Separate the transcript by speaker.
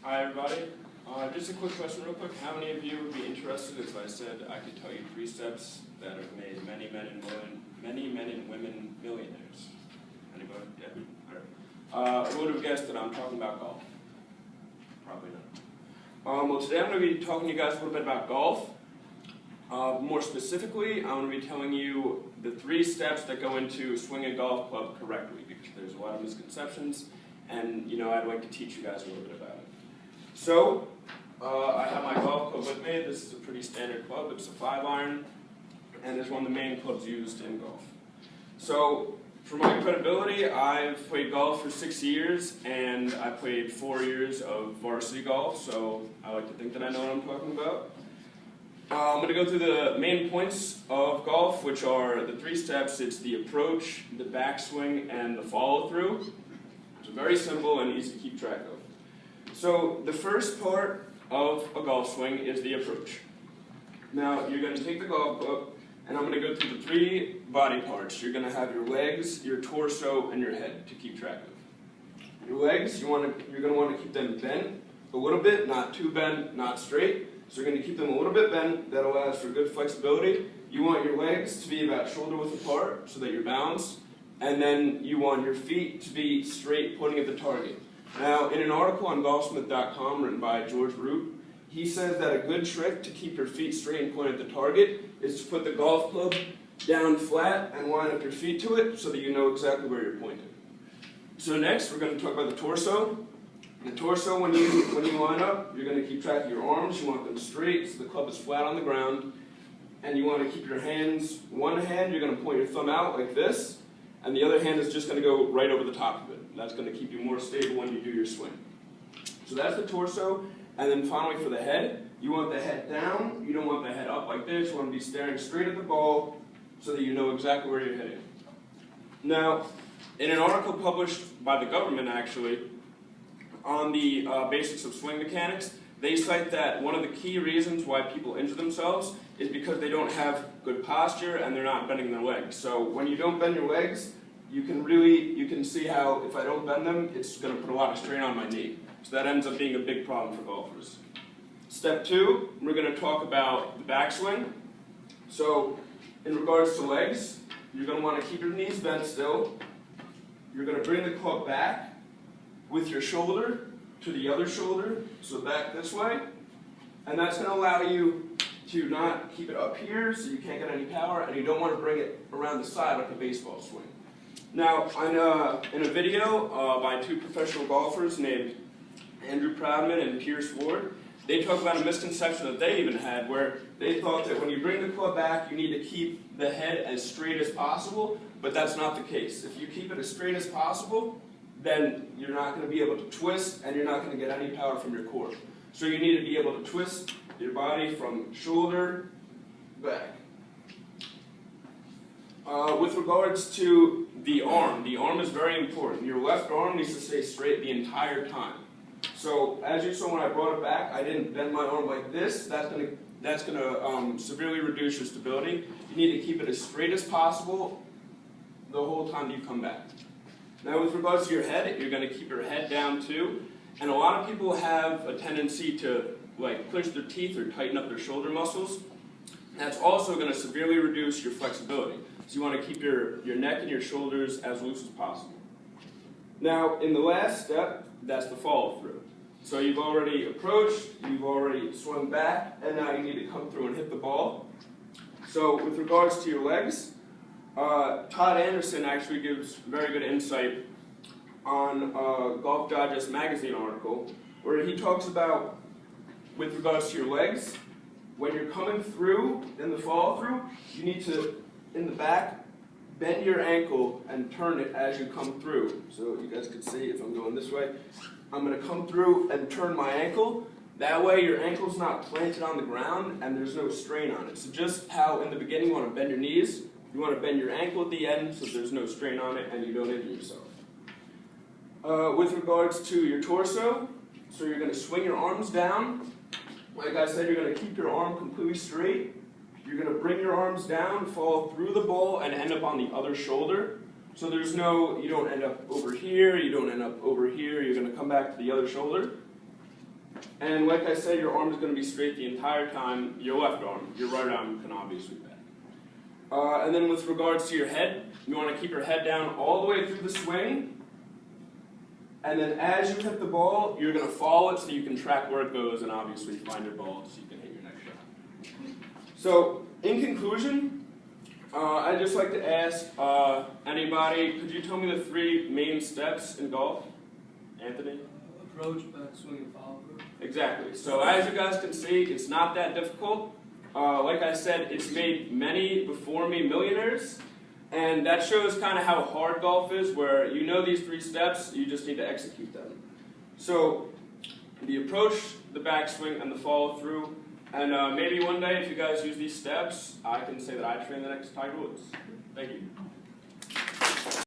Speaker 1: Hi everybody. Just a quick question real quick. How many of you would be interested if I said I could tell you 3 steps that have made many men and women millionaires? Anybody? Yeah. Alright. Who would have guessed that I'm talking about golf? Probably not. Well, today I'm going to be talking to you guys a little bit about golf. More specifically, I'm going to be telling you the 3 steps that go into swinging a golf club correctly, because there's a lot of misconceptions, and I'd like to teach you guys a little bit about it. So, I have my golf club with me. This is a pretty standard club. It's a 5-iron, and it's one of the main clubs used in golf. So, for my credibility, I've played golf for 6 years, and I played 4 years of varsity golf, so I like to think that I know what I'm talking about. I'm going to go through the main points of golf, which are the 3 steps. It's the approach, the backswing, and the follow-through. It's very simple and easy to keep track of. So the first part of a golf swing is the approach. Now you're going to take the golf club, and I'm going to go through the 3 body parts. You're going to have your legs, your torso, and your head to keep track of. Your legs, you're going to want to keep them bent a little bit, not too bent, not straight. So you're going to keep them a little bit bent. That allows for good flexibility. You want your legs to be about shoulder width apart so that you're balanced. And then you want your feet to be straight, pointing at the target. Now, in an article on golfsmith.com written by George Root, he says that a good trick to keep your feet straight and point at the target is to put the golf club down flat and line up your feet to it so that you know exactly where you're pointing. So next, we're going to talk about the torso. The torso, when you line up, you're going to keep track of your arms. You want them straight so the club is flat on the ground. And you want to keep your hands, one hand, you're going to point your thumb out like this, and the other hand is just going to go right over the top of it. That's going to keep you more stable when you do your swing. So that's the torso. And then finally for the head, you want the head down. You don't want the head up like this. You want to be staring straight at the ball so that you know exactly where you're hitting. Now, in an article published by the government, actually, on the basics of swing mechanics, they cite that one of the key reasons why people injure themselves is because they don't have good posture and they're not bending their legs. So when you don't bend your legs, you can see how if I don't bend them, it's going to put a lot of strain on my knee. So that ends up being a big problem for golfers. Step 2, we're going to talk about the backswing. So in regards to legs, you're going to want to keep your knees bent still. You're going to bring the club back with your shoulder to the other shoulder, so back this way. And that's going to allow you to not keep it up here so you can't get any power, and you don't want to bring it around the side like a baseball swing. Now, in a video by 2 professional golfers named Andrew Proudman and Pierce Ward, they talk about a misconception that they even had where they thought that when you bring the club back, you need to keep the head as straight as possible, but that's not the case. If you keep it as straight as possible, then you're not going to be able to twist and you're not going to get any power from your core. So you need to be able to twist your body from shoulder back. With regards to the arm is very important. Your left arm needs to stay straight the entire time. So as you saw when I brought it back, I didn't bend my arm like this. That's going to severely reduce your stability. You need to keep it as straight as possible the whole time you come back. Now with regards to your head, you're going to keep your head down too. And a lot of people have a tendency to clench their teeth or tighten up their shoulder muscles. That's also going to severely reduce your flexibility. So you want to keep your neck and your shoulders as loose as possible. Now, in the last step, that's the follow-through. So you've already approached, you've already swung back, and now you need to come through and hit the ball. So with regards to your legs, Todd Anderson actually gives very good insight on a Golf Digest magazine article where he talks about, with regards to your legs, when you're coming through in the follow-through, you need to, in the back, bend your ankle and turn it as you come through. So you guys can see if I'm going this way. I'm going to come through and turn my ankle. That way your ankle's not planted on the ground and there's no strain on it. So just how in the beginning you want to bend your knees, you want to bend your ankle at the end so there's no strain on it and you don't injure yourself. With regards to your torso, so you're going to swing your arms down. Like I said, you're going to keep your arm completely straight. You're going to bring your arms down, fall through the ball, and end up on the other shoulder. So there's no, you don't end up over here, you don't end up over here, you're going to come back to the other shoulder. And like I said, your arm is going to be straight the entire time. Your left arm, your right arm can obviously bend. And then with regards to your head, you want to keep your head down all the way through the swing. And then as you hit the ball, you're going to follow it so you can track where it goes and obviously find your ball so you can hit your next shot. So, in conclusion, I'd just like to ask anybody, could you tell me the 3 main steps in golf? Anthony?
Speaker 2: Approach, backswing, and follow through.
Speaker 1: Exactly. So as you guys can see, it's not that difficult. Like I said, it's made many before me millionaires. And that shows kind of how hard golf is, where you know these 3 steps, you just need to execute them. So the approach, the backswing, and the follow through. And maybe one day, if you guys use these steps, I can say that I trained the next Tiger Woods. Thank you.